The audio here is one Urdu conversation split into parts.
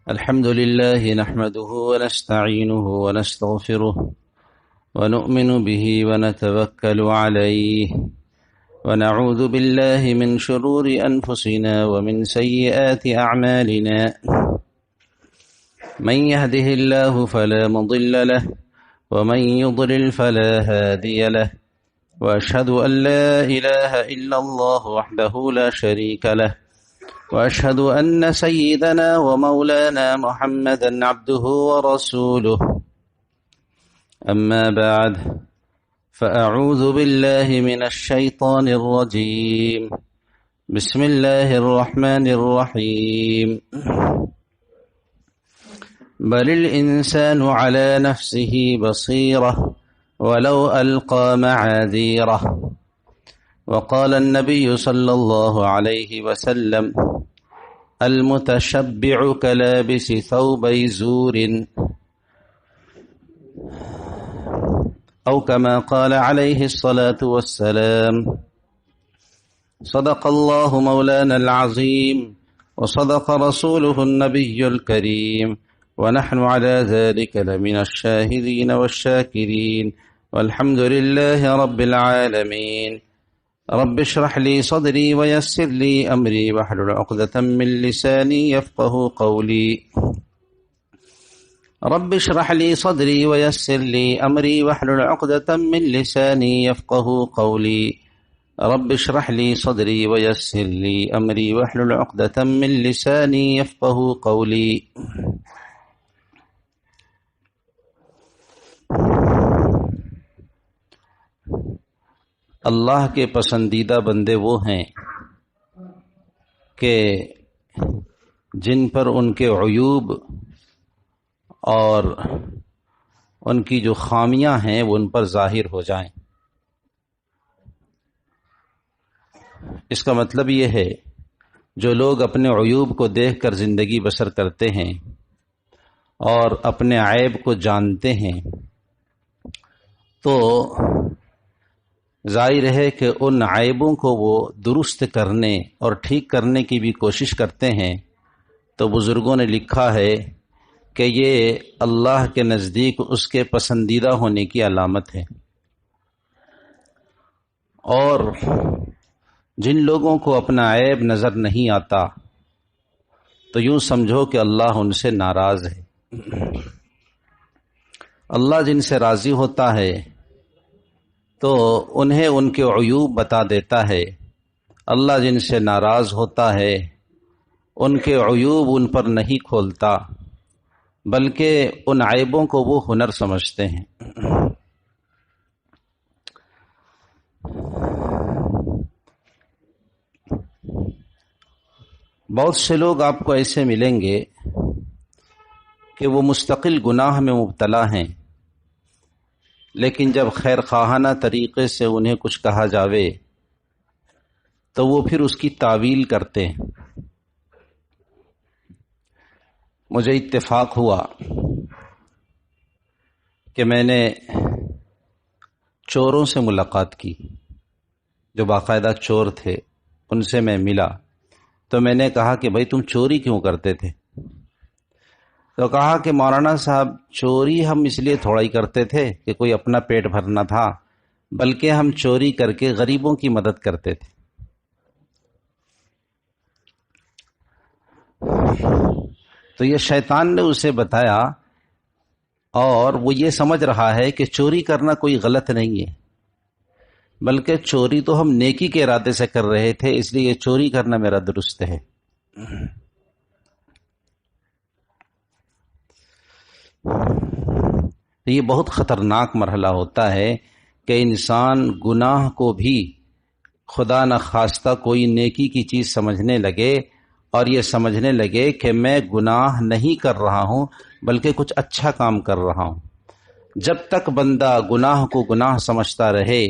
الحمد لله نحمده ونستعينه ونستغفره ونؤمن به ونتوكل عليه ونعوذ بالله من شرور أنفسنا ومن سيئات أعمالنا من يهده الله فلا مضل له ومن يضلل فلا هادي له وأشهد أن لا إله إلا الله وحده لا شريك له وأشهد أن سيدنا ومولانا محمدا عبده ورسوله أما بعد فأعوذ بالله من الشيطان الرجيم بسم الله الرحمن الرحيم بل الإنسان على نفسه بصيرة ولو ألقى معاذيره وقال النبي صلى الله عليه وسلم المتشبع كلابس ثوبي زور أو كما قال عليه الصلاة والسلام صدق الله مولانا العظيم وصدق رسوله النبي الكريم ونحن على ذلك لمن الشاهدين والشاكرين والحمد لله رب العالمين رب اشرح لي صدري ويسر لي أمري واحلل عقدة من لساني يفقه قولي رب اشرح لي صدري ويسر لي أمري واحلل عقدة من لساني يفقه قولي رب اشرح لي صدري ويسر لي أمري واحلل عقدة من لساني يفقه قولي اللہ کے پسندیدہ بندے وہ ہیں کہ جن پر ان کے عیوب اور ان کی جو خامیاں ہیں وہ ان پر ظاہر ہو جائیں۔ اس کا مطلب یہ ہے جو لوگ اپنے عیوب کو دیکھ کر زندگی بسر کرتے ہیں اور اپنے عیب کو جانتے ہیں تو ظاہر ہے کہ ان عیبوں کو وہ درست کرنے اور ٹھیک کرنے کی بھی کوشش کرتے ہیں، تو بزرگوں نے لکھا ہے کہ یہ اللہ کے نزدیک اس کے پسندیدہ ہونے کی علامت ہے۔ اور جن لوگوں کو اپنا عیب نظر نہیں آتا تو یوں سمجھو کہ اللہ ان سے ناراض ہے۔ اللہ جن سے راضی ہوتا ہے تو انہیں ان کے عیوب بتا دیتا ہے، اللہ جن سے ناراض ہوتا ہے ان کے عیوب ان پر نہیں کھولتا بلکہ ان عیبوں کو وہ ہنر سمجھتے ہیں۔ بہت سے لوگ آپ کو ایسے ملیں گے کہ وہ مستقل گناہ میں مبتلا ہیں، لیکن جب خیر خواہانہ طریقے سے انہیں کچھ کہا جاوے تو وہ پھر اس کی تعویل کرتے ہیں۔ مجھے اتفاق ہوا کہ میں نے چوروں سے ملاقات کی، جو باقاعدہ چور تھے ان سے میں ملا، تو میں نے کہا کہ بھائی تم چوری کیوں کرتے تھے؟ تو کہا کہ مولانا صاحب چوری ہم اس لیے تھوڑا ہی کرتے تھے کہ کوئی اپنا پیٹ بھرنا تھا، بلکہ ہم چوری کر کے غریبوں کی مدد کرتے تھے۔ تو یہ شیطان نے اسے بتایا اور وہ یہ سمجھ رہا ہے کہ چوری کرنا کوئی غلط نہیں ہے، بلکہ چوری تو ہم نیکی کے ارادے سے کر رہے تھے، اس لیے چوری کرنا میرا درست ہے۔ یہ بہت خطرناک مرحلہ ہوتا ہے کہ انسان گناہ کو بھی خدا نخواستہ کوئی نیکی کی چیز سمجھنے لگے اور یہ سمجھنے لگے کہ میں گناہ نہیں کر رہا ہوں بلکہ کچھ اچھا کام کر رہا ہوں۔ جب تک بندہ گناہ کو گناہ سمجھتا رہے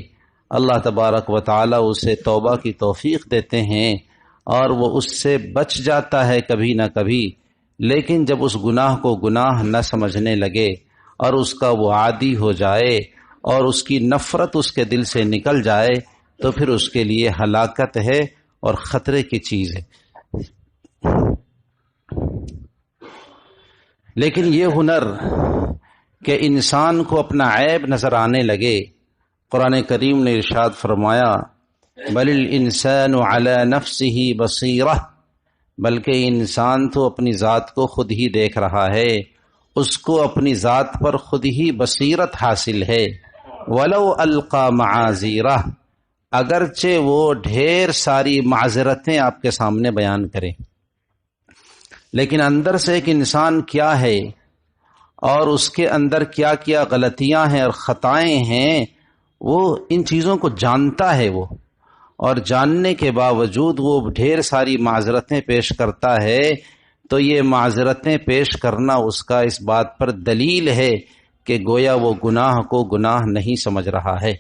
اللہ تبارک و تعالی اسے توبہ کی توفیق دیتے ہیں اور وہ اس سے بچ جاتا ہے کبھی نہ کبھی، لیکن جب اس گناہ کو گناہ نہ سمجھنے لگے اور اس کا وہ عادی ہو جائے اور اس کی نفرت اس کے دل سے نکل جائے تو پھر اس کے لیے ہلاکت ہے اور خطرے کی چیز ہے۔ لیکن یہ ہنر کہ انسان کو اپنا عیب نظر آنے لگے، قرآن کریم نے ارشاد فرمایا بل الانسان علی نفسہ بصیرہ، بلکہ انسان تو اپنی ذات کو خود ہی دیکھ رہا ہے، اس کو اپنی ذات پر خود ہی بصیرت حاصل ہے۔ ولو القی معاذیرہ، اگرچہ وہ ڈھیر ساری معذرتیں آپ کے سامنے بیان کرے، لیکن اندر سے ایک انسان کیا ہے اور اس کے اندر کیا کیا غلطیاں ہیں اور خطائیں ہیں، وہ ان چیزوں کو جانتا ہے وہ، اور جاننے کے باوجود وہ ڈھیر ساری معذرتیں پیش کرتا ہے، تو یہ معذرتیں پیش کرنا اس کا اس بات پر دلیل ہے کہ گویا وہ گناہ کو گناہ نہیں سمجھ رہا ہے۔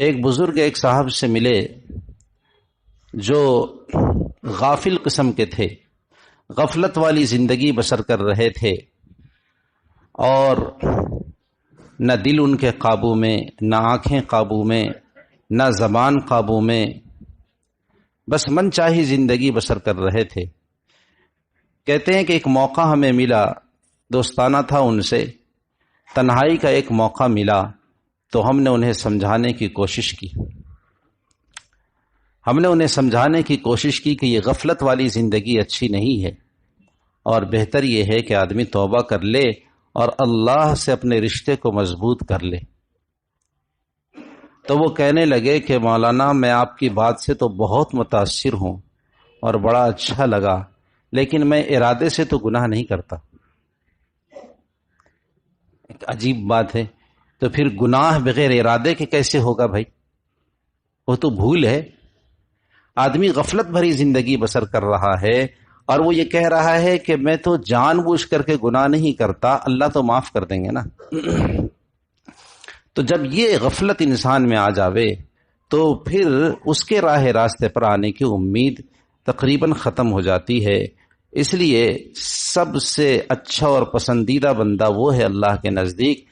ایک بزرگ ایک صاحب سے ملے جو غافل قسم کے تھے، غفلت والی زندگی بسر کر رہے تھے، اور نہ دل ان کے قابو میں، نہ آنکھیں قابو میں، نہ زبان قابو میں، بس من چاہی زندگی بسر کر رہے تھے۔ کہتے ہیں کہ ایک موقع ہمیں ملا، دوستانہ تھا ان سے، تنہائی کا ایک موقع ملا، تو ہم نے انہیں سمجھانے کی کوشش کی۔ ہم نے انہیں سمجھانے کی کوشش کی کہ یہ غفلت والی زندگی اچھی نہیں ہے، اور بہتر یہ ہے کہ آدمی توبہ کر لے اور اللہ سے اپنے رشتے کو مضبوط کر لے۔ تو وہ کہنے لگے کہ مولانا میں آپ کی بات سے تو بہت متاثر ہوں اور بڑا اچھا لگا، لیکن میں ارادے سے تو گناہ نہیں کرتا۔ ایک عجیب بات ہے، تو پھر گناہ بغیر ارادے کے کیسے ہوگا بھائی؟ وہ تو بھول ہے۔ آدمی غفلت بھری زندگی بسر کر رہا ہے اور وہ یہ کہہ رہا ہے کہ میں تو جان بوجھ کر کے گناہ نہیں کرتا، اللہ تو معاف کر دیں گے نا۔ تو جب یہ غفلت انسان میں آ جاوے تو پھر اس کے راہ راستے پر آنے کی امید تقریباً ختم ہو جاتی ہے۔ اس لیے سب سے اچھا اور پسندیدہ بندہ وہ ہے اللہ کے نزدیک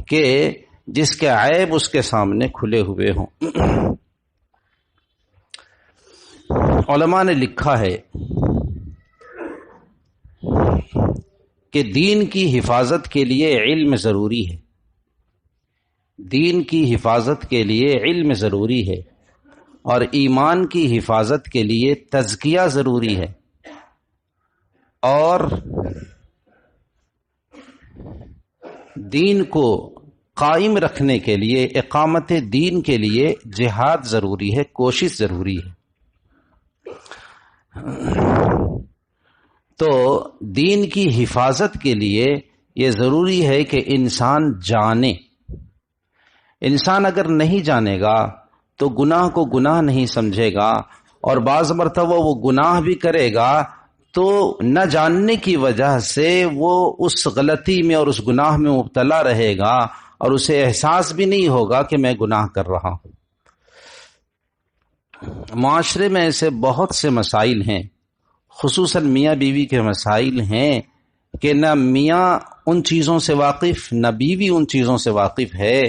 کہ جس کے عیب اس کے سامنے کھلے ہوئے ہوں۔ علماء نے لکھا ہے کہ دین کی حفاظت کے لیے علم ضروری ہے، دین کی حفاظت کے لیے علم ضروری ہے، اور ایمان کی حفاظت کے لیے تزکیہ ضروری ہے، اور دین کو قائم رکھنے کے لیے، اقامت دین کے لیے جہاد ضروری ہے، کوشش ضروری ہے۔ تو دین کی حفاظت کے لیے یہ ضروری ہے کہ انسان جانے۔ انسان اگر نہیں جانے گا تو گناہ کو گناہ نہیں سمجھے گا، اور بعض مرتبہ وہ گناہ بھی کرے گا تو نہ جاننے کی وجہ سے وہ اس غلطی میں اور اس گناہ میں مبتلا رہے گا، اور اسے احساس بھی نہیں ہوگا کہ میں گناہ کر رہا ہوں۔ معاشرے میں ایسے بہت سے مسائل ہیں، خصوصاً میاں بیوی کے مسائل ہیں کہ نہ میاں ان چیزوں سے واقف، نہ بیوی ان چیزوں سے واقف ہے،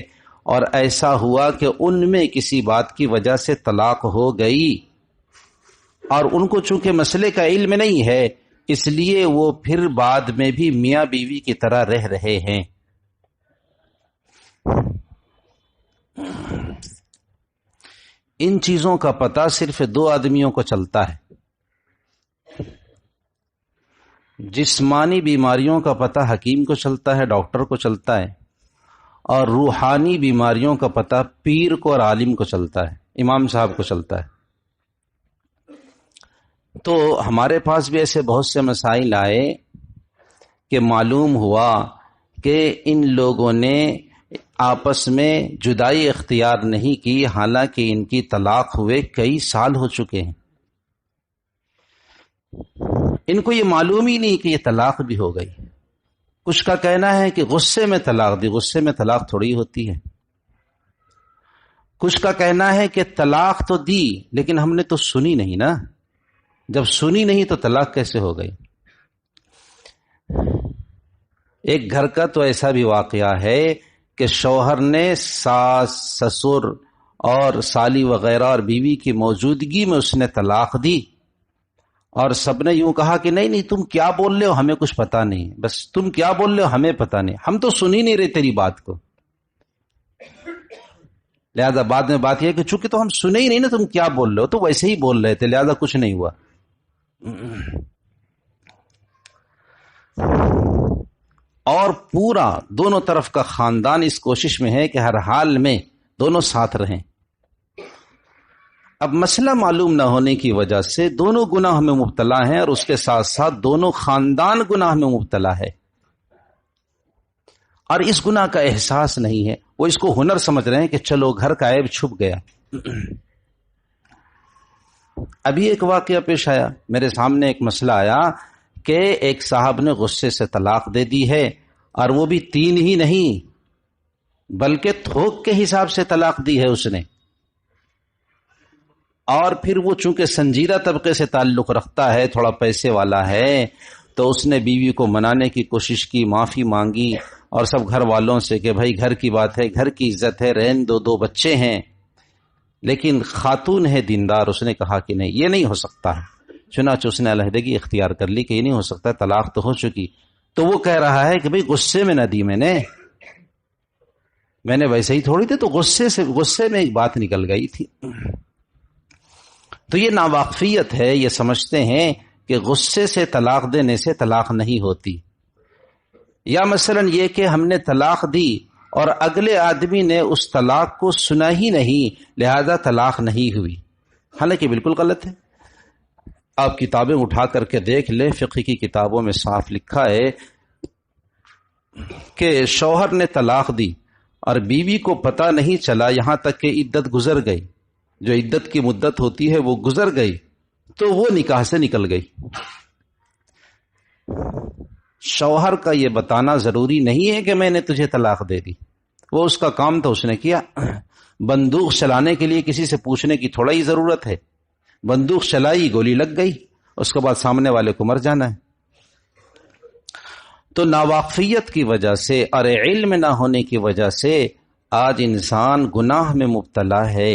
اور ایسا ہوا کہ ان میں کسی بات کی وجہ سے طلاق ہو گئی، اور ان کو چونکہ مسئلے کا علم نہیں ہے، اس لیے وہ پھر بعد میں بھی میاں بیوی کی طرح رہ رہے ہیں۔ ان چیزوں کا پتہ صرف دو آدمیوں کو چلتا ہے۔ جسمانی بیماریوں کا پتہ حکیم کو چلتا ہے، ڈاکٹر کو چلتا ہے، اور روحانی بیماریوں کا پتہ پیر کو اور عالم کو چلتا ہے، امام صاحب کو چلتا ہے۔ تو ہمارے پاس بھی ایسے بہت سے مسائل آئے کہ معلوم ہوا کہ ان لوگوں نے آپس میں جدائی اختیار نہیں کی، حالانکہ ان کی طلاق ہوئے کئی سال ہو چکے ہیں۔ ان کو یہ معلوم ہی نہیں کہ یہ طلاق بھی ہو گئی۔ کچھ کا کہنا ہے کہ غصے میں طلاق دی، غصے میں طلاق تھوڑی ہوتی ہے۔ کچھ کا کہنا ہے کہ طلاق تو دی لیکن ہم نے تو سنی نہیں نا، جب سنی نہیں تو طلاق کیسے ہو گئی؟ ایک گھر کا تو ایسا بھی واقعہ ہے کہ شوہر نے ساس، سسر اور سالی وغیرہ اور بیوی کی موجودگی میں اس نے طلاق دی، اور سب نے یوں کہا کہ نہیں تم کیا بول رہے ہو، ہمیں کچھ پتا نہیں، بس تم کیا بول رہے ہو ہمیں پتا نہیں، ہم تو سن ہی نہیں رہے تیری بات کو۔ لہذا بعد میں بات یہ کہ چونکہ تو ہم سنے ہی نہیں نا تم کیا بول رہے ہو، تو ویسے ہی بول رہے تھے، لہذا کچھ نہیں ہوا۔ اور پورا دونوں طرف کا خاندان اس کوشش میں ہے کہ ہر حال میں دونوں ساتھ رہیں۔ اب مسئلہ معلوم نہ ہونے کی وجہ سے دونوں گناہ میں مبتلا ہیں، اور اس کے ساتھ ساتھ دونوں خاندان گناہ میں مبتلا ہے، اور اس گناہ کا احساس نہیں ہے، وہ اس کو ہنر سمجھ رہے ہیں کہ چلو گھر کا عیب چھپ گیا۔ ابھی ایک واقعہ پیش آیا، میرے سامنے ایک مسئلہ آیا کہ ایک صاحب نے غصے سے طلاق دے دی ہے، اور وہ بھی 3 ہی نہیں بلکہ تھوک کے حساب سے طلاق دی ہے اس نے، اور پھر وہ چونکہ سنجیدہ طبقے سے تعلق رکھتا ہے، تھوڑا پیسے والا ہے، تو اس نے بیوی کو منانے کی کوشش کی، معافی مانگی، اور سب گھر والوں سے کہ بھائی گھر کی بات ہے، گھر کی عزت ہے، رہن دو، 2 بچے ہیں، لیکن خاتون ہے دیندار، اس نے کہا کہ نہیں یہ نہیں ہو سکتا ہے۔ چنانچہ اس نے علیحدگی اختیار کر لی کہ یہ نہیں ہو سکتا، طلاق تو ہو چکی۔ تو وہ کہہ رہا ہے کہ بھئی غصے میں نہ دی میں نے ویسے ہی تھوڑی تھی، تو غصے میں ایک بات نکل گئی تھی۔ تو یہ ناواقفیت ہے، یہ سمجھتے ہیں کہ غصے سے طلاق دینے سے طلاق نہیں ہوتی، یا مثلا یہ کہ ہم نے طلاق دی اور اگلے آدمی نے اس طلاق کو سنا ہی نہیں، لہذا طلاق نہیں ہوئی، حالانکہ بالکل غلط ہے۔ آپ کتابیں اٹھا کر کے دیکھ لیں، فقہ کی کتابوں میں صاف لکھا ہے کہ شوہر نے طلاق دی اور بیوی کو پتہ نہیں چلا یہاں تک کہ عدت گزر گئی، جو عدت کی مدت ہوتی ہے وہ گزر گئی، تو وہ نکاح سے نکل گئی۔ شوہر کا یہ بتانا ضروری نہیں ہے کہ میں نے تجھے طلاق دے دی، وہ اس کا کام تو اس نے کیا۔ بندوق چلانے کے لیے کسی سے پوچھنے کی تھوڑا ہی ضرورت ہے، بندوق چلائی، گولی لگ گئی، اس کے بعد سامنے والے کو مر جانا ہے۔ تو ناواقفیت کی وجہ سے اور علم نہ ہونے کی وجہ سے آج انسان گناہ میں مبتلا ہے،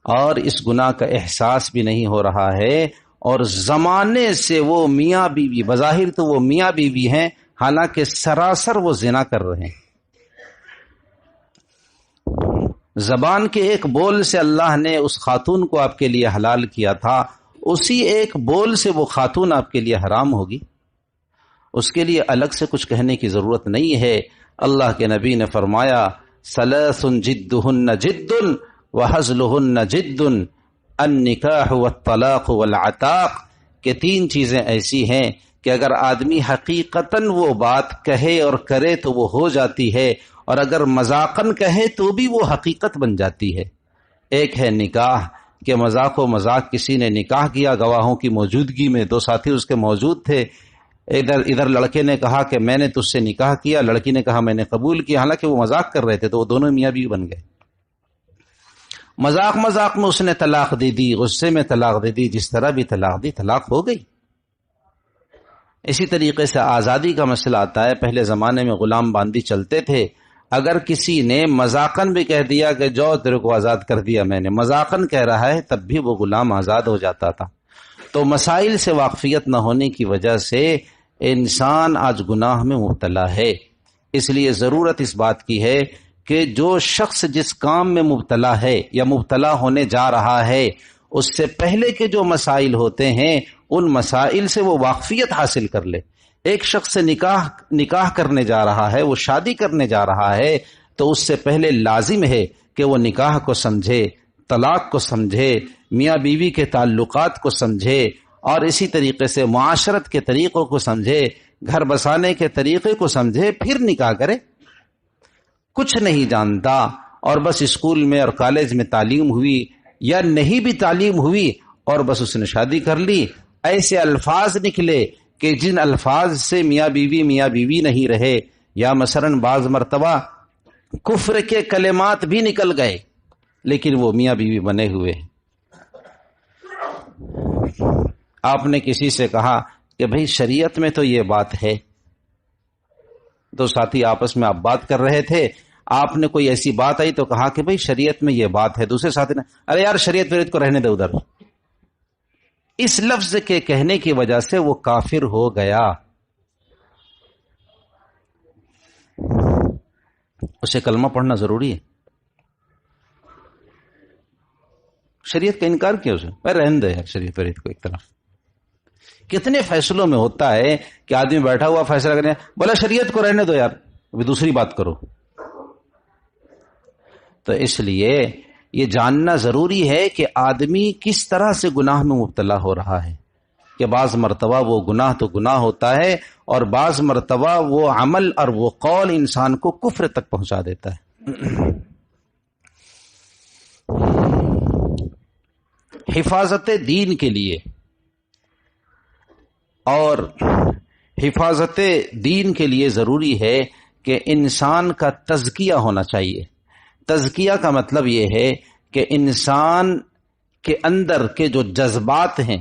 اور اس گناہ کا احساس بھی نہیں ہو رہا ہے، اور زمانے سے وہ میاں بیوی، بظاہر تو وہ میاں بیوی ہیں، حالانکہ سراسر وہ زنا کر رہے ہیں۔ زبان کے ایک بول سے اللہ نے اس خاتون کو آپ کے لیے حلال کیا تھا، اسی ایک بول سے وہ خاتون آپ کے لیے حرام ہوگی، اس کے لیے الگ سے کچھ کہنے کی ضرورت نہیں ہے۔ اللہ کے نبی نے فرمایا ثلاث جدہن جد وہزلہن جد، النکاح والطلاق والعتاق، کہ 3 چیزیں ایسی ہیں کہ اگر آدمی حقیقتاً وہ بات کہے اور کرے تو وہ ہو جاتی ہے، اور اگر مذاقاً کہے تو بھی وہ حقیقت بن جاتی ہے۔ ایک ہے نکاح، کہ مذاق و مذاق کسی نے نکاح کیا گواہوں کی موجودگی میں، 2 ساتھی اس کے موجود تھے، ادھر لڑکے نے کہا کہ میں نے تجھ سے نکاح کیا، لڑکی نے کہا میں نے قبول کیا، حالانکہ وہ مذاق کر رہے تھے، تو وہ دونوں میاں بیوی بن گئے۔ مذاق میں اس نے طلاق دے دی، غصے میں طلاق دے دی، جس طرح بھی طلاق دی، طلاق ہو گئی۔ اسی طریقے سے آزادی کا مسئلہ آتا ہے، پہلے زمانے میں غلام باندی چلتے تھے، اگر کسی نے مذاقاً بھی کہہ دیا کہ جو تیرے کو آزاد کر دیا میں نے، مذاقاً کہہ رہا ہے، تب بھی وہ غلام آزاد ہو جاتا تھا۔ تو مسائل سے واقفیت نہ ہونے کی وجہ سے انسان آج گناہ میں مبتلا ہے۔ اس لیے ضرورت اس بات کی ہے کہ جو شخص جس کام میں مبتلا ہے یا مبتلا ہونے جا رہا ہے، اس سے پہلے کے جو مسائل ہوتے ہیں ان مسائل سے وہ واقفیت حاصل کر لے۔ ایک شخص سے نکاح کرنے جا رہا ہے، وہ شادی کرنے جا رہا ہے، تو اس سے پہلے لازم ہے کہ وہ نکاح کو سمجھے، طلاق کو سمجھے، میاں بیوی کے تعلقات کو سمجھے، اور اسی طریقے سے معاشرت کے طریقوں کو سمجھے، گھر بسانے کے طریقے کو سمجھے، پھر نکاح کرے۔ کچھ نہیں جانتا اور بس اسکول میں اور کالج میں تعلیم ہوئی یا نہیں بھی تعلیم ہوئی اور بس اس نے شادی کر لی، ایسے الفاظ نکلے کہ جن الفاظ سے میاں بیوی نہیں رہے، یا مثلا بعض مرتبہ کفر کے کلمات بھی نکل گئے لیکن وہ میاں بیوی بنے ہوئے۔ آپ نے کسی سے کہا کہ بھئی شریعت میں تو یہ بات ہے، 2 ساتھی آپس میں آپ بات کر رہے تھے، آپ نے کوئی ایسی بات آئی تو کہا کہ بھئی شریعت میں یہ بات ہے، دوسرے ساتھی نے ارے یار شریعت وریعت کو رہنے دے ادھر، اس لفظ کے کہنے کی وجہ سے وہ کافر ہو گیا، اسے کلمہ پڑھنا ضروری ہے؟ شریعت کا انکار کیا اسے؟ میں رہنے دے یار شریعت وریعت کو ایک طرف۔ کتنے فیصلوں میں ہوتا ہے کہ آدمی بیٹھا ہوا فیصلہ کرنے بولا شریعت کو رہنے دو یار، ابھی دوسری بات کرو۔ تو اس لیے یہ جاننا ضروری ہے کہ آدمی کس طرح سے گناہ میں مبتلا ہو رہا ہے، کہ بعض مرتبہ وہ گناہ تو گناہ ہوتا ہے اور بعض مرتبہ وہ عمل اور وہ قول انسان کو کفر تک پہنچا دیتا ہے۔ حفاظت دین کے لیے اور حفاظت دین کے لیے ضروری ہے کہ انسان کا تزکیہ ہونا چاہیے۔ تزکیہ کا مطلب یہ ہے کہ انسان کے اندر کے جو جذبات ہیں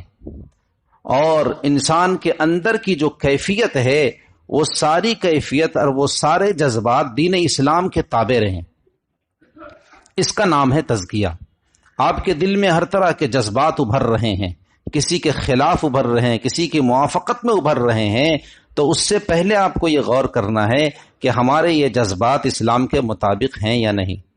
اور انسان کے اندر کی جو کیفیت ہے وہ ساری کیفیت اور وہ سارے جذبات دین اسلام کے تابع رہیں، اس کا نام ہے تزکیہ۔ آپ کے دل میں ہر طرح کے جذبات ابھر رہے ہیں، کسی کے خلاف ابھر رہے ہیں، کسی کی موافقت میں ابھر رہے ہیں، تو اس سے پہلے آپ کو یہ غور کرنا ہے کہ ہمارے یہ جذبات اسلام کے مطابق ہیں یا نہیں۔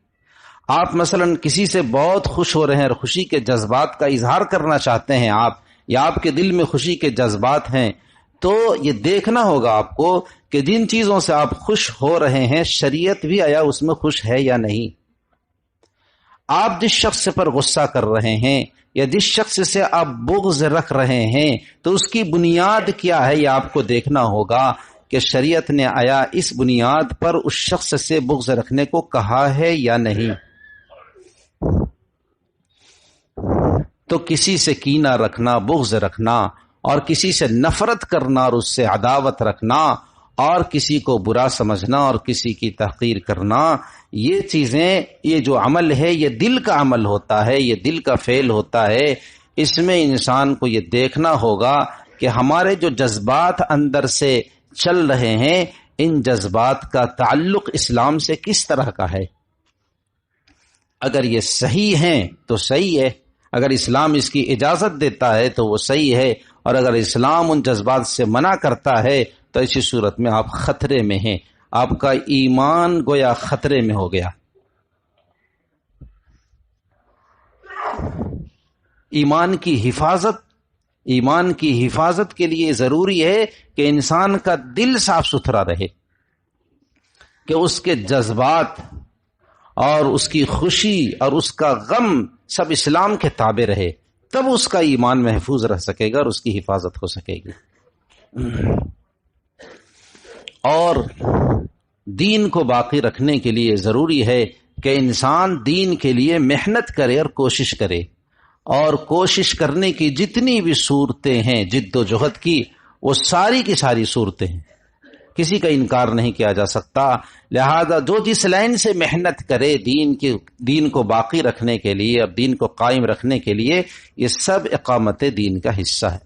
آپ مثلا کسی سے بہت خوش ہو رہے ہیں اور خوشی کے جذبات کا اظہار کرنا چاہتے ہیں آپ، یا آپ کے دل میں خوشی کے جذبات ہیں، تو یہ دیکھنا ہوگا آپ کو کہ جن چیزوں سے آپ خوش ہو رہے ہیں شریعت بھی آیا اس میں خوش ہے یا نہیں۔ آپ جس شخص پر غصہ کر رہے ہیں یا جس شخص سے آپ بغض رکھ رہے ہیں تو اس کی بنیاد کیا ہے، یہ آپ کو دیکھنا ہوگا کہ شریعت نے آیا اس بنیاد پر اس شخص سے بغض رکھنے کو کہا ہے یا نہیں۔ تو کسی سے کینہ رکھنا، بغض رکھنا اور کسی سے نفرت کرنا اور اس سے عداوت رکھنا اور کسی کو برا سمجھنا اور کسی کی تحقیر کرنا، یہ چیزیں، یہ جو عمل ہے یہ دل کا عمل ہوتا ہے، یہ دل کا فعل ہوتا ہے۔ اس میں انسان کو یہ دیکھنا ہوگا کہ ہمارے جو جذبات اندر سے چل رہے ہیں ان جذبات کا تعلق اسلام سے کس طرح کا ہے۔ اگر یہ صحیح ہیں تو صحیح ہے، اگر اسلام اس کی اجازت دیتا ہے تو وہ صحیح ہے، اور اگر اسلام ان جذبات سے منع کرتا ہے تو ایسی صورت میں آپ خطرے میں ہیں، آپ کا ایمان گویا خطرے میں ہو گیا۔ ایمان کی حفاظت کے لیے ضروری ہے کہ انسان کا دل صاف ستھرا رہے، کہ اس کے جذبات اور اس کی خوشی اور اس کا غم سب اسلام کے تابع رہے، تب اس کا ایمان محفوظ رہ سکے گا اور اس کی حفاظت ہو سکے گی۔ اور دین کو باقی رکھنے کے لیے ضروری ہے کہ انسان دین کے لیے محنت کرے اور کوشش کرے، اور کوشش کرنے کی جتنی بھی صورتیں ہیں جد و جہد کی، وہ ساری کی ساری صورتیں ہیں، کسی کا انکار نہیں کیا جا سکتا۔ لہذا جو جس لائن سے محنت کرے دین کو باقی رکھنے کے لیے اور دین کو قائم رکھنے کے لیے، یہ سب اقامت دین کا حصہ ہے۔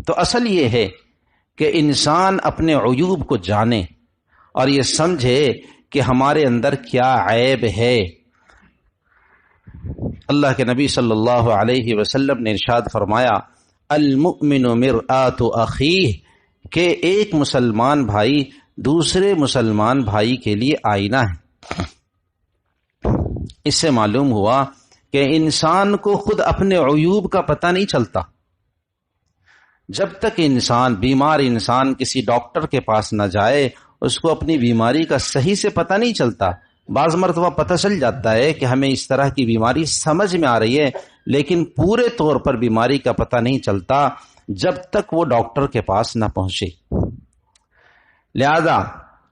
تو اصل یہ ہے کہ انسان اپنے عیوب کو جانے اور یہ سمجھے کہ ہمارے اندر کیا عیب ہے۔ اللہ کے نبی صلی اللہ علیہ وسلم نے ارشاد فرمایا، المؤمن مرآت اخیہ، کہ ایک مسلمان بھائی دوسرے مسلمان بھائی کے لیے آئینہ ہے۔ اس سے معلوم ہوا کہ انسان کو خود اپنے عیوب کا پتہ نہیں چلتا۔ جب تک بیمار انسان کسی ڈاکٹر کے پاس نہ جائے اس کو اپنی بیماری کا صحیح سے پتہ نہیں چلتا۔ بعض مرتبہ پتہ چل جاتا ہے کہ ہمیں اس طرح کی بیماری سمجھ میں آ رہی ہے، لیکن پورے طور پر بیماری کا پتہ نہیں چلتا جب تک وہ ڈاکٹر کے پاس نہ پہنچے۔ لہذا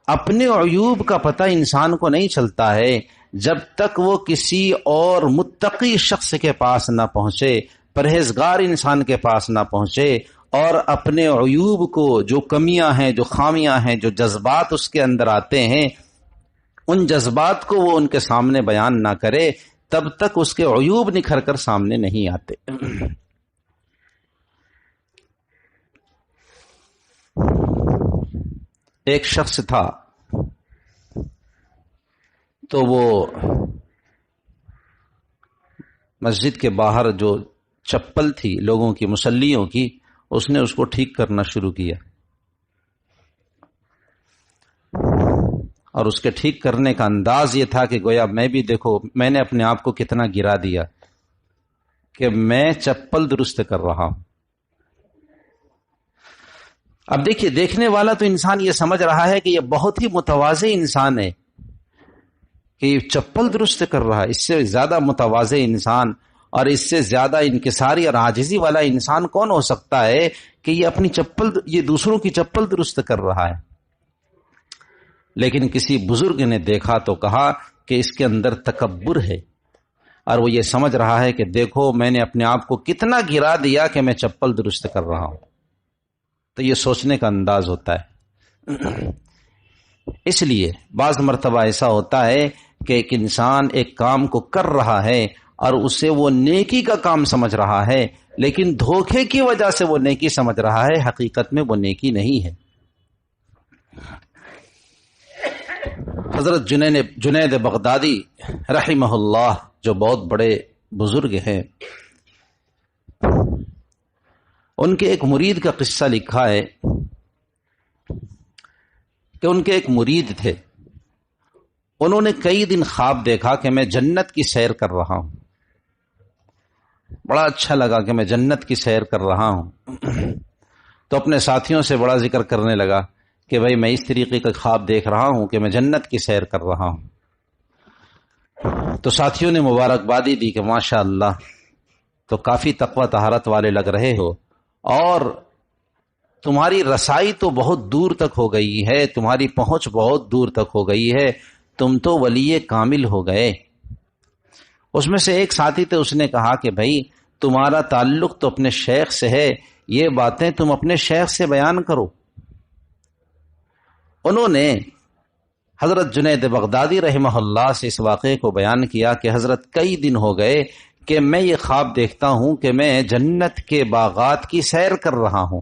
اپنے عیوب کا پتہ انسان کو نہیں چلتا ہے جب تک وہ کسی اور متقی شخص کے پاس نہ پہنچے، پرہیزگار انسان کے پاس نہ پہنچے، اور اپنے عیوب کو، جو کمیاں ہیں، جو خامیاں ہیں، جو جذبات اس کے اندر آتے ہیں، ان جذبات کو وہ ان کے سامنے بیان نہ کرے، تب تک اس کے عیوب نکھر کر سامنے نہیں آتے۔ ایک شخص تھا تو وہ مسجد کے باہر جو چپل تھی لوگوں کی مصلیوں کی، اس نے اس کو ٹھیک کرنا شروع کیا، اور اس کے ٹھیک کرنے کا انداز یہ تھا کہ گویا میں بھی دیکھو میں نے اپنے آپ کو کتنا گرا دیا کہ میں چپل درست کر رہا ہوں۔ اب دیکھیے، دیکھنے والا تو انسان یہ سمجھ رہا ہے کہ یہ بہت ہی متواضع انسان ہے کہ یہ چپل درست کر رہا ہے، اس سے زیادہ متواضع انسان اور اس سے زیادہ انکساری اور عاجزی والا انسان کون ہو سکتا ہے کہ یہ اپنی چپل، یہ دوسروں کی چپل درست کر رہا ہے۔ لیکن کسی بزرگ نے دیکھا تو کہا کہ اس کے اندر تکبر ہے، اور وہ یہ سمجھ رہا ہے کہ دیکھو میں نے اپنے آپ کو کتنا گرا دیا کہ میں چپل درست کر رہا ہوں۔ تو یہ سوچنے کا انداز ہوتا ہے۔ اس لیے بعض مرتبہ ایسا ہوتا ہے کہ ایک انسان ایک کام کو کر رہا ہے اور اسے وہ نیکی کا کام سمجھ رہا ہے، لیکن دھوکے کی وجہ سے وہ نیکی سمجھ رہا ہے، حقیقت میں وہ نیکی نہیں ہے۔ حضرت جنید بغدادی رحمہ اللہ جو بہت بڑے بزرگ ہیں، ان کے ایک مرید کا قصہ لکھا ہے کہ ان کے ایک مرید تھے، انہوں نے کئی دن خواب دیکھا کہ میں جنت کی سیر کر رہا ہوں، بڑا اچھا لگا کہ میں جنت کی سیر کر رہا ہوں، تو اپنے ساتھیوں سے بڑا ذکر کرنے لگا کہ بھائی میں اس طریقے کا خواب دیکھ رہا ہوں کہ میں جنت کی سیر کر رہا ہوں۔ تو ساتھیوں نے مبارکبادی دی کہ ماشاء اللہ، تو کافی تقوی طہارت والے لگ رہے ہو، اور تمہاری رسائی تو بہت دور تک ہو گئی ہے، تمہاری پہنچ بہت دور تک ہو گئی ہے، تم تو ولی کامل ہو گئے۔ اس میں سے ایک ساتھی تھے، اس نے کہا کہ بھائی تمہارا تعلق تو اپنے شیخ سے ہے، یہ باتیں تم اپنے شیخ سے بیان کرو۔ انہوں نے حضرت جنید بغدادی رحمہ اللہ سے اس واقعے کو بیان کیا کہ حضرت کئی دن ہو گئے کہ میں یہ خواب دیکھتا ہوں کہ میں جنت کے باغات کی سیر کر رہا ہوں۔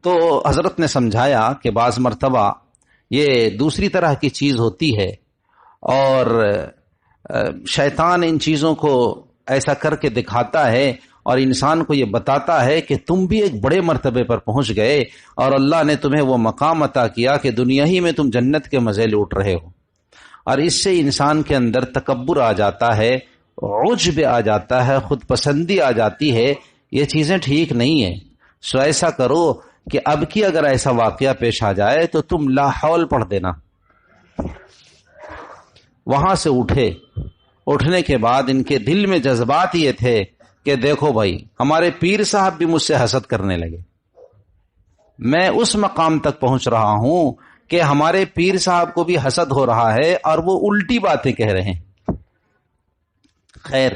تو حضرت نے سمجھایا کہ بعض مرتبہ یہ دوسری طرح کی چیز ہوتی ہے، اور شیطان ان چیزوں کو ایسا کر کے دکھاتا ہے اور انسان کو یہ بتاتا ہے کہ تم بھی ایک بڑے مرتبے پر پہنچ گئے، اور اللہ نے تمہیں وہ مقام عطا کیا کہ دنیا ہی میں تم جنت کے مزے لوٹ رہے ہو، اور اس سے انسان کے اندر تکبر آ جاتا ہے، عجب آ جاتا ہے، خود پسندی آ جاتی ہے۔ یہ چیزیں ٹھیک نہیں ہیں۔ سو ایسا کرو کہ اب کی اگر ایسا واقعہ پیش آ جائے تو تم لا حول پڑھ دینا۔ وہاں سے اٹھنے کے بعد ان کے دل میں جذبات یہ تھے کہ دیکھو بھائی، ہمارے پیر صاحب بھی مجھ سے حسد کرنے لگے، میں اس مقام تک پہنچ رہا ہوں کہ ہمارے پیر صاحب کو بھی حسد ہو رہا ہے اور وہ الٹی باتیں کہہ رہے ہیں۔ خیر،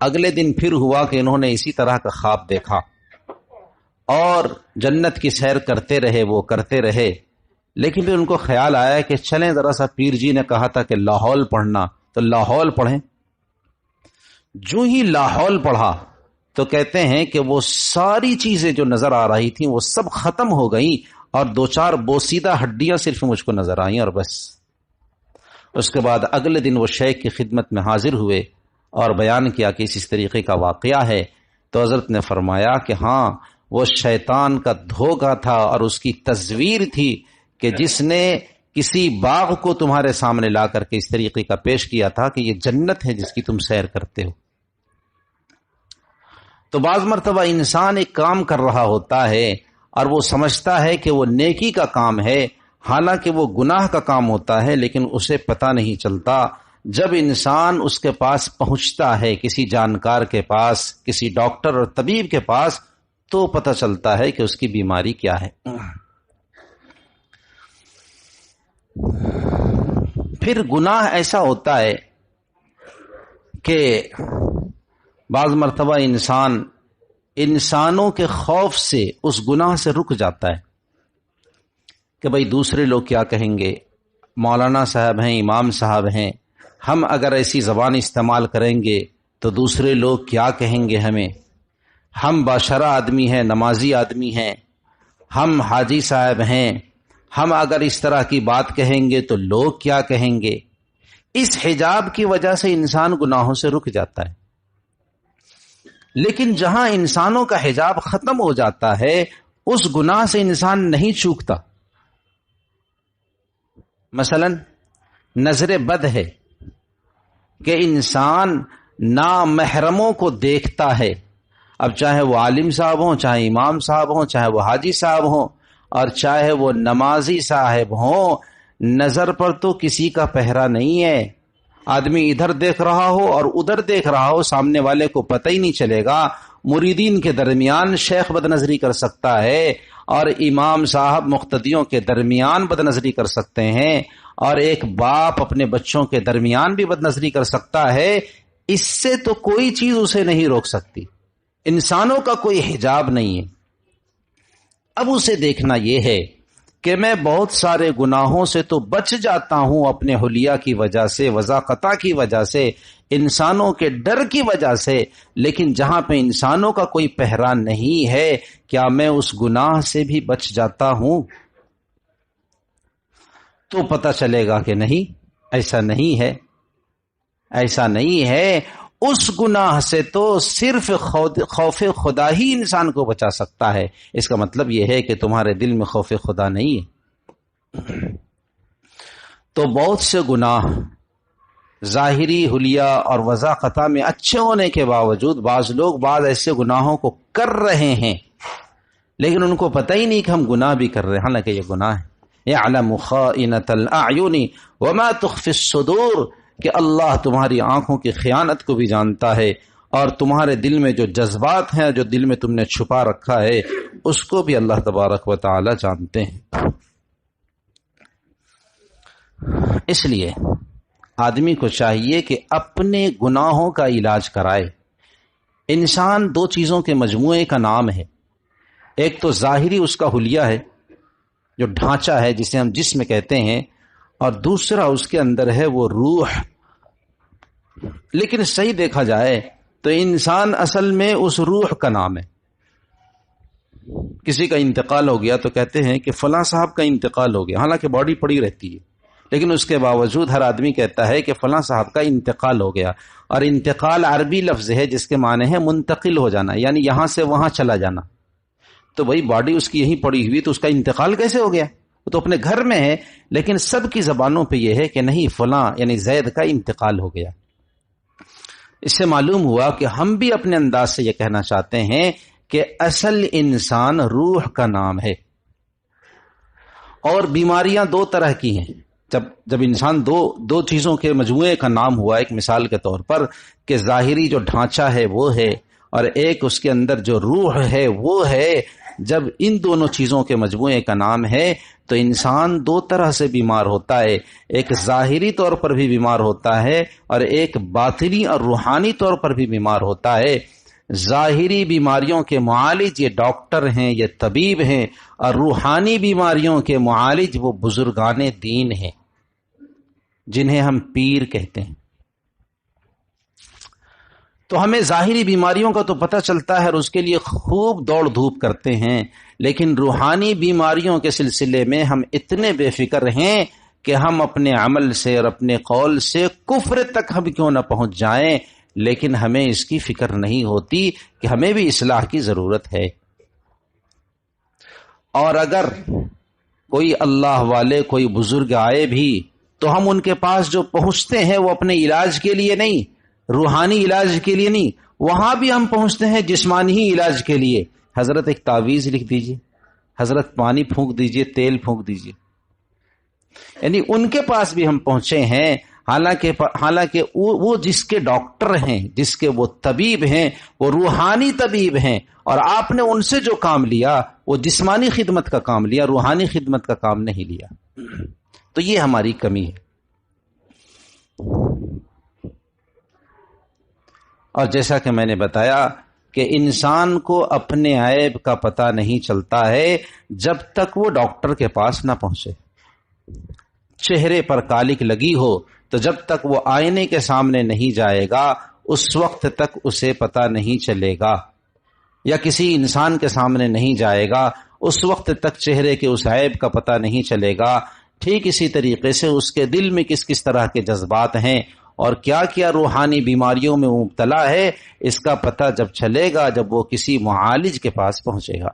اگلے دن پھر ہوا کہ انہوں نے اسی طرح کا خواب دیکھا اور جنت کی سیر کرتے رہے، وہ کرتے رہے، لیکن پھر ان کو خیال آیا کہ چلیں ذرا سا، پیر جی نے کہا تھا کہ لاہور پڑھنا، تو لاہور پڑھیں۔ جو ہی لاہور پڑھا تو کہتے ہیں کہ وہ ساری چیزیں جو نظر آ رہی تھیں وہ سب ختم ہو گئیں، اور دو چار بوسیدہ ہڈیاں صرف مجھ کو نظر آئیں، اور بس۔ اس کے بعد اگلے دن وہ شیخ کی خدمت میں حاضر ہوئے اور بیان کیا کہ اس طریقے کا واقعہ ہے۔ تو حضرت نے فرمایا کہ ہاں، وہ شیطان کا دھوکہ تھا اور اس کی تصویر تھی کہ جس نے کسی باغ کو تمہارے سامنے لا کر کے اس طریقے کا پیش کیا تھا کہ یہ جنت ہے جس کی تم سیر کرتے ہو۔ تو بعض مرتبہ انسان ایک کام کر رہا ہوتا ہے اور وہ سمجھتا ہے کہ وہ نیکی کا کام ہے، حالانکہ وہ گناہ کا کام ہوتا ہے، لیکن اسے پتہ نہیں چلتا۔ جب انسان اس کے پاس پہنچتا ہے، کسی جانکار کے پاس، کسی ڈاکٹر اور طبیب کے پاس، تو پتہ چلتا ہے کہ اس کی بیماری کیا ہے۔ پھر گناہ ایسا ہوتا ہے کہ بعض مرتبہ انسانوں کے خوف سے اس گناہ سے رک جاتا ہے کہ بھئی دوسرے لوگ کیا کہیں گے، مولانا صاحب ہیں، امام صاحب ہیں، ہم اگر ایسی زبان استعمال کریں گے تو دوسرے لوگ کیا کہیں گے ہمیں، ہم باشرہ آدمی ہیں، نمازی آدمی ہیں، ہم حاجی صاحب ہیں، ہم اگر اس طرح کی بات کہیں گے تو لوگ کیا کہیں گے، اس حجاب کی وجہ سے انسان گناہوں سے رک جاتا ہے۔ لیکن جہاں انسانوں کا حجاب ختم ہو جاتا ہے اس گناہ سے انسان نہیں چوکتا۔ مثلا نظر بد ہے کہ انسان نامحرموں کو دیکھتا ہے، اب چاہے وہ عالم صاحب ہوں، چاہے امام صاحب ہوں، چاہے وہ حاجی صاحب ہوں، اور چاہے وہ نمازی صاحب ہوں، نظر پر تو کسی کا پہرا نہیں ہے۔ آدمی ادھر دیکھ رہا ہو اور ادھر دیکھ رہا ہو، سامنے والے کو پتہ ہی نہیں چلے گا۔ مریدین کے درمیان شیخ بد نظری کر سکتا ہے، اور امام صاحب مقتدیوں کے درمیان بد نظری کر سکتے ہیں، اور ایک باپ اپنے بچوں کے درمیان بھی بد نظری کر سکتا ہے۔ اس سے تو کوئی چیز اسے نہیں روک سکتی، انسانوں کا کوئی حجاب نہیں ہے۔ اب اسے دیکھنا یہ ہے کہ میں بہت سارے گناہوں سے تو بچ جاتا ہوں اپنے حلیہ کی وجہ سے، وضاقتہ کی وجہ سے، انسانوں کے ڈر کی وجہ سے، لیکن جہاں پہ انسانوں کا کوئی پہرا نہیں ہے کیا میں اس گناہ سے بھی بچ جاتا ہوں؟ تو پتہ چلے گا کہ نہیں، ایسا نہیں ہے، ایسا نہیں ہے۔ اس گناہ سے تو صرف خوف خدا ہی انسان کو بچا سکتا ہے۔ اس کا مطلب یہ ہے کہ تمہارے دل میں خوف خدا نہیں ہے۔ تو بہت سے گناہ ظاہری حلیہ اور وضاقتہ میں اچھے ہونے کے باوجود بعض لوگ بعض ایسے گناہوں کو کر رہے ہیں لیکن ان کو پتہ ہی نہیں کہ ہم گناہ بھی کر رہے ہیں، حالانکہ یہ گناہ ہے۔ یعلم خائنۃ الاعین وما تخفی الصدور، کہ اللہ تمہاری آنکھوں کی خیانت کو بھی جانتا ہے، اور تمہارے دل میں جو جذبات ہیں، جو دل میں تم نے چھپا رکھا ہے، اس کو بھی اللہ تبارک و تعالی جانتے ہیں۔ اس لیے آدمی کو چاہیے کہ اپنے گناہوں کا علاج کرائے۔ انسان دو چیزوں کے مجموعے کا نام ہے، ایک تو ظاہری اس کا حلیہ ہے جو ڈھانچہ ہے جسے ہم جسم کہتے ہیں، اور دوسرا اس کے اندر ہے وہ روح۔ لیکن صحیح دیکھا جائے تو انسان اصل میں اس روح کا نام ہے۔ کسی کا انتقال ہو گیا تو کہتے ہیں کہ فلاں صاحب کا انتقال ہو گیا، حالانکہ باڈی پڑی رہتی ہے، لیکن اس کے باوجود ہر آدمی کہتا ہے کہ فلاں صاحب کا انتقال ہو گیا۔ اور انتقال عربی لفظ ہے جس کے معنی ہے منتقل ہو جانا، یعنی یہاں سے وہاں چلا جانا۔ تو بھائی باڈی اس کی یہیں پڑی ہوئی تو اس کا انتقال کیسے ہو گیا؟ وہ تو اپنے گھر میں ہے، لیکن سب کی زبانوں پہ یہ ہے کہ نہیں فلاں یعنی زید کا انتقال ہو گیا۔ اس سے معلوم ہوا کہ ہم بھی اپنے انداز سے یہ کہنا چاہتے ہیں کہ اصل انسان روح کا نام ہے۔ اور بیماریاں دو طرح کی ہیں۔ جب انسان دو چیزوں کے مجموعے کا نام ہوا، ایک مثال کے طور پر کہ ظاہری جو ڈھانچہ ہے وہ ہے، اور ایک اس کے اندر جو روح ہے وہ ہے، جب ان دونوں چیزوں کے مجموعے کا نام ہے تو انسان دو طرح سے بیمار ہوتا ہے، ایک ظاہری طور پر بھی بیمار ہوتا ہے اور ایک باطنی اور روحانی طور پر بھی بیمار ہوتا ہے۔ ظاہری بیماریوں کے معالج یہ ڈاکٹر ہیں، یہ طبیب ہیں، اور روحانی بیماریوں کے معالج وہ بزرگان دین ہیں جنہیں ہم پیر کہتے ہیں۔ تو ہمیں ظاہری بیماریوں کا تو پتہ چلتا ہے اور اس کے لیے خوب دوڑ دھوپ کرتے ہیں، لیکن روحانی بیماریوں کے سلسلے میں ہم اتنے بے فکر ہیں کہ ہم اپنے عمل سے اور اپنے قول سے کفر تک ہم کیوں نہ پہنچ جائیں، لیکن ہمیں اس کی فکر نہیں ہوتی کہ ہمیں بھی اصلاح کی ضرورت ہے۔ اور اگر کوئی اللہ والے، کوئی بزرگ آئے بھی تو ہم ان کے پاس جو پہنچتے ہیں وہ اپنے علاج کے لیے نہیں، روحانی علاج کے لیے نہیں، وہاں بھی ہم پہنچتے ہیں جسمانی ہی علاج کے لیے۔ حضرت ایک تعویذ لکھ دیجئے، حضرت پانی پھونک دیجئے، تیل پھونک دیجئے، یعنی ان کے پاس بھی ہم پہنچے ہیں، حالانکہ وہ جس کے ڈاکٹر ہیں، جس کے وہ طبیب ہیں، وہ روحانی طبیب ہیں، اور آپ نے ان سے جو کام لیا وہ جسمانی خدمت کا کام لیا، روحانی خدمت کا کام نہیں لیا۔ تو یہ ہماری کمی ہے۔ اور جیسا کہ میں نے بتایا کہ انسان کو اپنے عیب کا پتہ نہیں چلتا ہے جب تک وہ ڈاکٹر کے پاس نہ پہنچے۔ چہرے پر کالک لگی ہو تو جب تک وہ آئینے کے سامنے نہیں جائے گا اس وقت تک اسے پتہ نہیں چلے گا، یا کسی انسان کے سامنے نہیں جائے گا اس وقت تک چہرے کے اس عیب کا پتہ نہیں چلے گا۔ ٹھیک اسی طریقے سے اس کے دل میں کس کس طرح کے جذبات ہیں اور کیا کیا روحانی بیماریوں میں مبتلا ہے، اس کا پتہ جب چلے گا جب وہ کسی معالج کے پاس پہنچے گا۔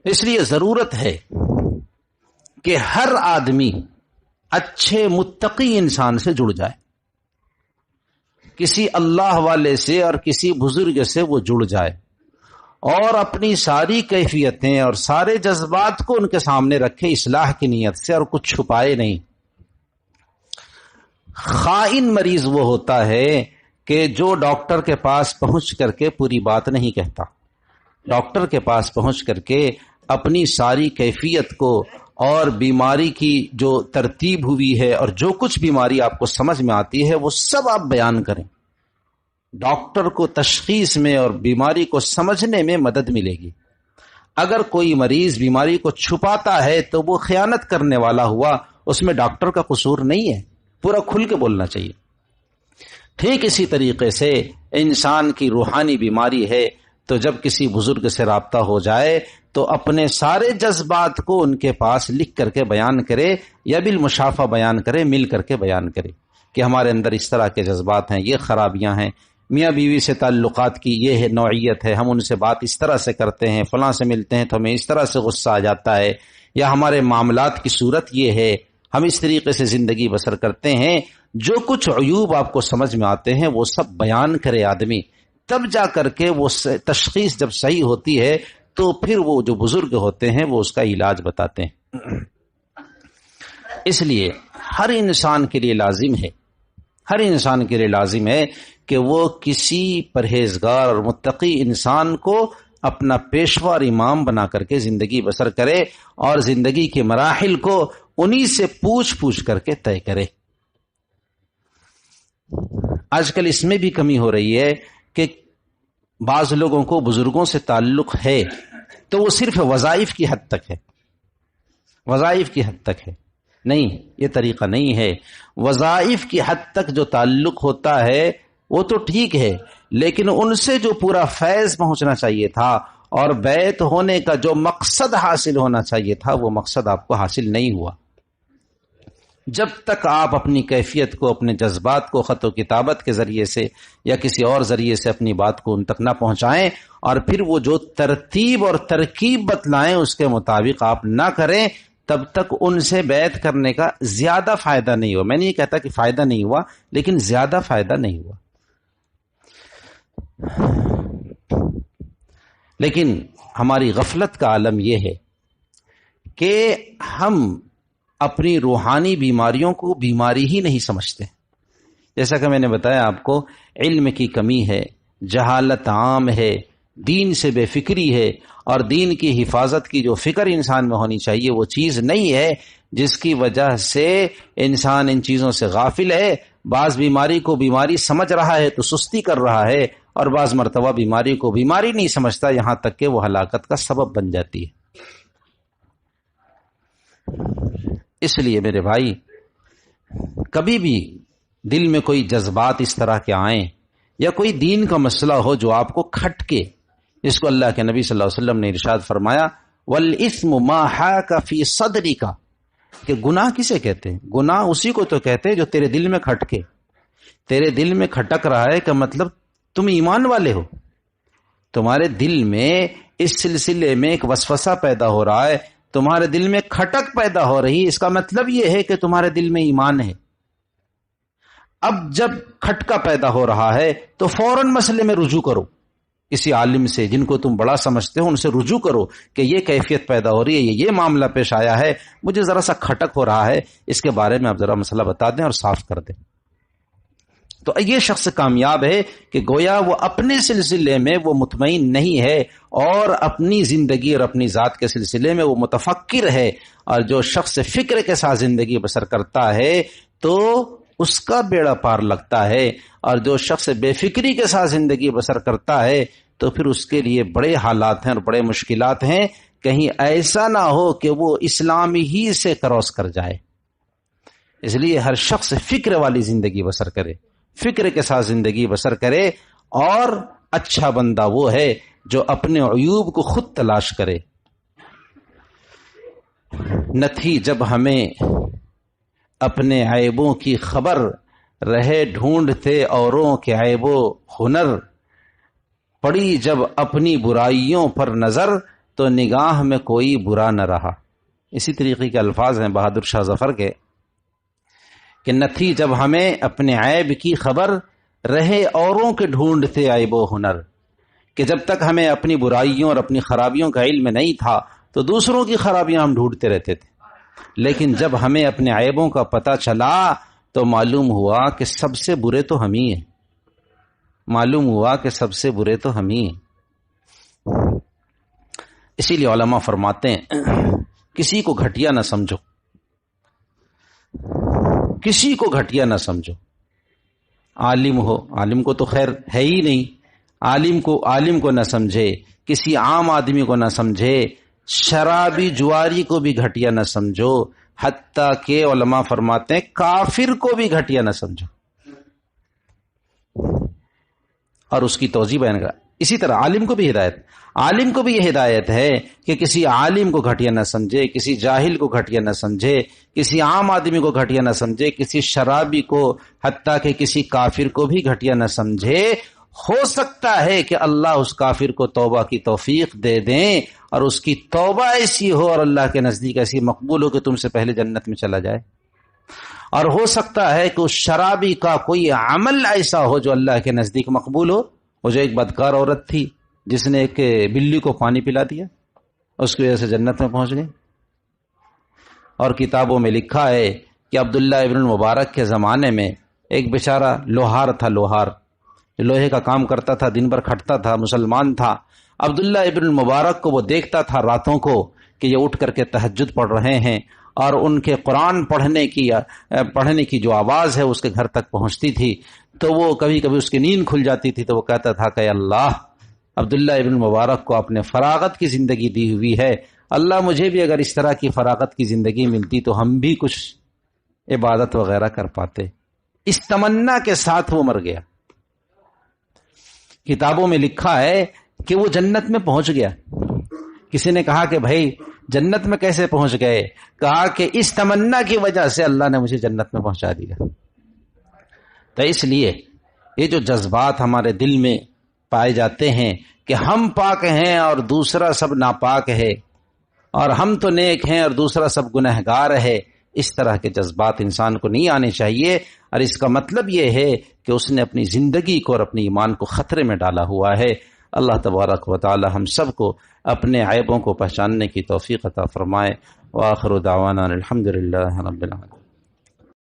اس لیے ضرورت ہے کہ ہر آدمی اچھے متقی انسان سے جڑ جائے، کسی اللہ والے سے اور کسی بزرگ سے وہ جڑ جائے اور اپنی ساری کیفیتیں اور سارے جذبات کو ان کے سامنے رکھے اصلاح کی نیت سے، اور کچھ چھپائے نہیں۔ خائن مریض وہ ہوتا ہے کہ جو ڈاکٹر کے پاس پہنچ کر کے پوری بات نہیں کہتا، ڈاکٹر کے پاس پہنچ کر کے اپنی ساری کیفیت کو اور بیماری کی جو ترتیب ہوئی ہے اور جو کچھ بیماری آپ کو سمجھ میں آتی ہے وہ سب آپ بیان کریں۔ ڈاکٹر کو تشخیص میں اور بیماری کو سمجھنے میں مدد ملے گی۔ اگر کوئی مریض بیماری کو چھپاتا ہے تو وہ خیانت کرنے والا ہوا، اس میں ڈاکٹر کا قصور نہیں ہے، پورا کھل کے بولنا چاہیے۔ ٹھیک اسی طریقے سے انسان کی روحانی بیماری ہے تو جب کسی بزرگ سے رابطہ ہو جائے تو اپنے سارے جذبات کو ان کے پاس لکھ کر کے بیان کرے یا بالمشافہ بیان کرے، مل کر کے بیان کرے کہ ہمارے اندر اس طرح کے جذبات ہیں، یہ خرابیاں ہیں، میاں بیوی سے تعلقات کی یہ ہے نوعیت ہے، ہم ان سے بات اس طرح سے کرتے ہیں، فلاں سے ملتے ہیں تو ہمیں اس طرح سے غصہ آ جاتا ہے، یا ہمارے معاملات کی صورت یہ ہے، ہم اس طریقے سے زندگی بسر کرتے ہیں۔ جو کچھ عیوب آپ کو سمجھ میں آتے ہیں وہ سب بیان کرے آدمی، تب جا کر کے وہ تشخیص جب صحیح ہوتی ہے تو پھر وہ جو بزرگ ہوتے ہیں وہ اس کا علاج بتاتے ہیں۔ اس لیے ہر انسان کے لیے لازم ہے کہ وہ کسی پرہیزگار اور متقی انسان کو اپنا پیشوا اور امام بنا کر کے زندگی بسر کرے اور زندگی کے مراحل کو انہی سے پوچھ کر کے طے کرے۔ آج کل اس میں بھی کمی ہو رہی ہے کہ بعض لوگوں کو بزرگوں سے تعلق ہے تو وہ صرف وظائف کی حد تک ہے، نہیں، یہ طریقہ نہیں ہے۔ وظائف کی حد تک جو تعلق ہوتا ہے وہ تو ٹھیک ہے، لیکن ان سے جو پورا فیض پہنچنا چاہیے تھا اور بیعت ہونے کا جو مقصد حاصل ہونا چاہیے تھا وہ مقصد آپ کو حاصل نہیں ہوا۔ جب تک آپ اپنی کیفیت کو، اپنے جذبات کو خط و کتابت کے ذریعے سے یا کسی اور ذریعے سے اپنی بات کو ان تک نہ پہنچائیں اور پھر وہ جو ترتیب اور ترکیب بتلائیں اس کے مطابق آپ نہ کریں، تب تک ان سے بیعت کرنے کا زیادہ فائدہ نہیں ہوا۔ میں نہیں کہتا کہ فائدہ نہیں ہوا، لیکن زیادہ فائدہ نہیں ہوا۔ لیکن ہماری غفلت کا عالم یہ ہے کہ ہم اپنی روحانی بیماریوں کو بیماری ہی نہیں سمجھتے۔ جیسا کہ میں نے بتایا آپ کو، علم کی کمی ہے، جہالت عام ہے، دین سے بے فکری ہے، اور دین کی حفاظت کی جو فکر انسان میں ہونی چاہیے وہ چیز نہیں ہے، جس کی وجہ سے انسان ان چیزوں سے غافل ہے۔ بعض بیماری کو بیماری سمجھ رہا ہے تو سستی کر رہا ہے، اور بعض مرتبہ بیماری کو بیماری نہیں سمجھتا، یہاں تک کہ وہ ہلاکت کا سبب بن جاتی ہے۔ اس لیے میرے بھائی، کبھی بھی دل میں کوئی جذبات اس طرح کے آئیں یا کوئی دین کا مسئلہ ہو جو آپ کو کھٹکے، جس کو اللہ کے نبی صلی اللہ علیہ وسلم نے ارشاد فرمایا وَالْإِثْمُ مَا حَاكَ فِي صَدْرِكَ، کہ گناہ کسے کہتے ہیں؟ گناہ اسی کو تو کہتے ہیں جو تیرے دل میں کھٹکے۔ تیرے دل میں کھٹک رہا ہے کہ مطلب تم ایمان والے ہو، تمہارے دل میں اس سلسلے میں ایک وسوسہ پیدا ہو رہا ہے، تمہارے دل میں کھٹک پیدا ہو رہی، اس کا مطلب یہ ہے کہ تمہارے دل میں ایمان ہے۔ اب جب کھٹکا پیدا ہو رہا ہے تو فوراً مسئلے میں رجوع کرو، کسی عالم سے جن کو تم بڑا سمجھتے ہو ان سے رجوع کرو کہ یہ کیفیت پیدا ہو رہی ہے، یہ معاملہ پیش آیا ہے، مجھے ذرا سا کھٹک ہو رہا ہے، اس کے بارے میں آپ ذرا مسئلہ بتا دیں اور صاف کر دیں۔ تو یہ شخص کامیاب ہے کہ گویا وہ اپنے سلسلے میں وہ مطمئن نہیں ہے اور اپنی زندگی اور اپنی ذات کے سلسلے میں وہ متفکر ہے، اور جو شخص فکر کے ساتھ زندگی بسر کرتا ہے تو اس کا بیڑا پار لگتا ہے، اور جو شخص بے فکری کے ساتھ زندگی بسر کرتا ہے تو پھر اس کے لیے بڑے حالات ہیں اور بڑے مشکلات ہیں، کہیں ایسا نہ ہو کہ وہ اسلام ہی سے کراس کر جائے۔ اس لیے ہر شخص فکر والی زندگی بسر کرے، فکر کے ساتھ زندگی بسر کرے، اور اچھا بندہ وہ ہے جو اپنے عیوب کو خود تلاش کرے۔ نہ تھی جب ہمیں اپنے عیبوں کی خبر، رہے ڈھونڈتے اوروں کے عیب و ہنر، پڑی جب اپنی برائیوں پر نظر تو نگاہ میں کوئی برا نہ رہا۔ اسی طریقے کے الفاظ ہیں بہادر شاہ ظفر کے کہ نہ تھی جب ہمیں اپنے عیب کی خبر، رہے اوروں کے ڈھونڈتے عیب و ہنر، کہ جب تک ہمیں اپنی برائیوں اور اپنی خرابیوں کا علم نہیں تھا تو دوسروں کی خرابیاں ہم ڈھونڈتے رہتے تھے، لیکن جب ہمیں اپنے عیبوں کا پتہ چلا تو معلوم ہوا کہ سب سے برے تو ہم ہی ہیں، معلوم ہوا کہ سب سے برے تو ہم ہی ہیں۔ اسی لیے علماء فرماتے ہیں کسی کو گھٹیا نہ سمجھو، کسی کو گھٹیا نہ سمجھو، عالم ہو، عالم کو تو خیر ہے ہی نہیں، عالم کو نہ سمجھے، کسی عام آدمی کو نہ سمجھے، شرابی جواری کو بھی گھٹیا نہ سمجھو، حتیٰ کہ علماء فرماتے ہیں کافر کو بھی گھٹیا نہ سمجھو، اور اس کی توضیح بیان کرا۔ اسی طرح عالم کو بھی یہ ہدایت ہے کہ کسی عالم کو گھٹیا نہ سمجھے، کسی جاہل کو گھٹیا نہ سمجھے، کسی عام آدمی کو گھٹیا نہ سمجھے، کسی شرابی کو، حتیٰ کہ کسی کافر کو بھی گھٹیا نہ سمجھے۔ ہو سکتا ہے کہ اللہ اس کافر کو توبہ کی توفیق دے دیں اور اس کی توبہ ایسی ہو اور اللہ کے نزدیک ایسی مقبول ہو کہ تم سے پہلے جنت میں چلا جائے، اور ہو سکتا ہے کہ اس شرابی کا کوئی عمل ایسا ہو جو اللہ کے نزدیک مقبول ہو۔ وہ جو ایک بدکار عورت تھی جس نے ایک بلی کو پانی پلا دیا، اس کی وجہ سے جنت میں پہنچ گئی۔ اور کتابوں میں لکھا ہے کہ عبداللہ ابن المبارک کے زمانے میں ایک بیچارہ لوہار تھا، جو لوہے کا کام کرتا تھا، دن بھر کھٹتا تھا، مسلمان تھا۔ عبداللہ ابن المبارک کو وہ دیکھتا تھا راتوں کو کہ یہ اٹھ کر کے تہجد پڑھ رہے ہیں، اور ان کے قرآن پڑھنے کی جو آواز ہے اس کے گھر تک پہنچتی تھی، تو وہ کبھی کبھی اس کی نیند کھل جاتی تھی تو وہ کہتا تھا کہ اللہ، عبداللہ ابن مبارک کو آپ نے فراغت کی زندگی دی ہوئی ہے، اللہ مجھے بھی اگر اس طرح کی فراغت کی زندگی ملتی تو ہم بھی کچھ عبادت وغیرہ کر پاتے۔ اس تمنا کے ساتھ وہ مر گیا۔ کتابوں میں لکھا ہے کہ وہ جنت میں پہنچ گیا۔ کسی نے کہا کہ بھائی جنت میں کیسے پہنچ گئے؟ کہا کہ اس تمنا کی وجہ سے اللہ نے مجھے جنت میں پہنچا دیا۔ تو اس لیے یہ جو جذبات ہمارے دل میں پائے جاتے ہیں کہ ہم پاک ہیں اور دوسرا سب ناپاک ہے، اور ہم تو نیک ہیں اور دوسرا سب گنہگار ہے، اس طرح کے جذبات انسان کو نہیں آنے چاہیے، اور اس کا مطلب یہ ہے کہ اس نے اپنی زندگی کو اور اپنے ایمان کو خطرے میں ڈالا ہوا ہے۔ اللہ تبارک و تعالی ہم سب کو اپنے عیبوں کو پہچاننے کی توفیق عطا فرمائے۔ وآخر دعوانا الحمدللہ رب العالمین۔